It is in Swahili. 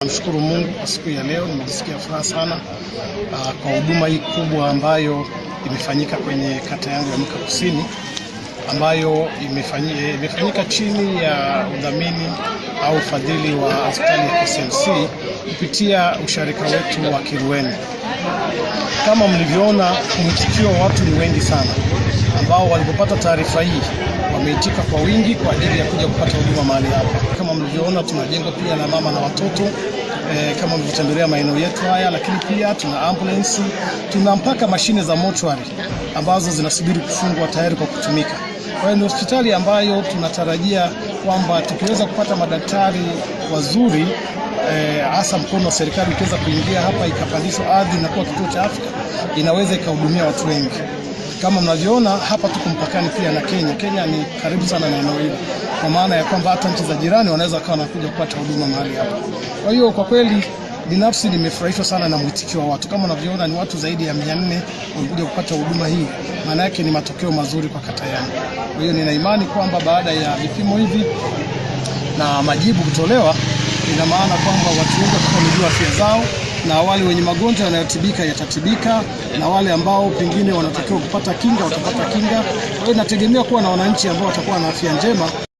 Namshukuru Mungu kwa siku ya leo, nimejisikia furaha sana kwa huduma hii kubwa ambayo imefanyika kwenye kata yangu ya Mwika Kusini, ambayo imefanyika chini ya udhamini au ufadhili wa hospitali ya KCMC kupitia usharika wetu wa Kirueni. Kama mlivyoona, mwitikio wa watu ni wengi sana ambao walipopata taarifa hii wameitika kwa wingi kwa ajili ya kuja kupata huduma mahali hapa. Kama mlivyoona, tunajenga pia na mama na watoto kama mlivyotembelea maeneo yetu haya, lakini pia tuna ambulance, tuna mpaka mashine za mortuary ambazo zinasubiri kufungwa tayari kwa kutumika. Kwa hiyo ni hospitali ambayo tunatarajia kwamba tukiweza kupata madaktari wazuri, hasa mkono wa serikali ukiweza kuingia hapa ikapandishwa ardhi na kuwa kituo cha afya, inaweza ikahudumia watu wengi. Kama mnavyoona hapa tuko mpakani pia na Kenya. Kenya ni karibu sana na eneo hili, kwa maana ya kwamba hata nchi za jirani wanaweza kawa wanakuja kupata huduma mahali hapa. Kwa hiyo kwa kweli binafsi nimefurahishwa sana na mwitikio wa watu. Kama mnavyoona ni watu zaidi ya 400 wamekuja kupata huduma hii. Maana yake ni matokeo mazuri kwa kata yangu. Kwa hiyo nina imani kwamba baada ya vipimo hivi na majibu kutolewa, ina maana kwamba watu wengi watajua afya zao, na wale wenye magonjwa yanayotibika yatatibika, na wale ambao pengine wanatakiwa kupata kinga watapata kinga. Kwa hiyo nategemea kuwa na wananchi ambao watakuwa na afya njema.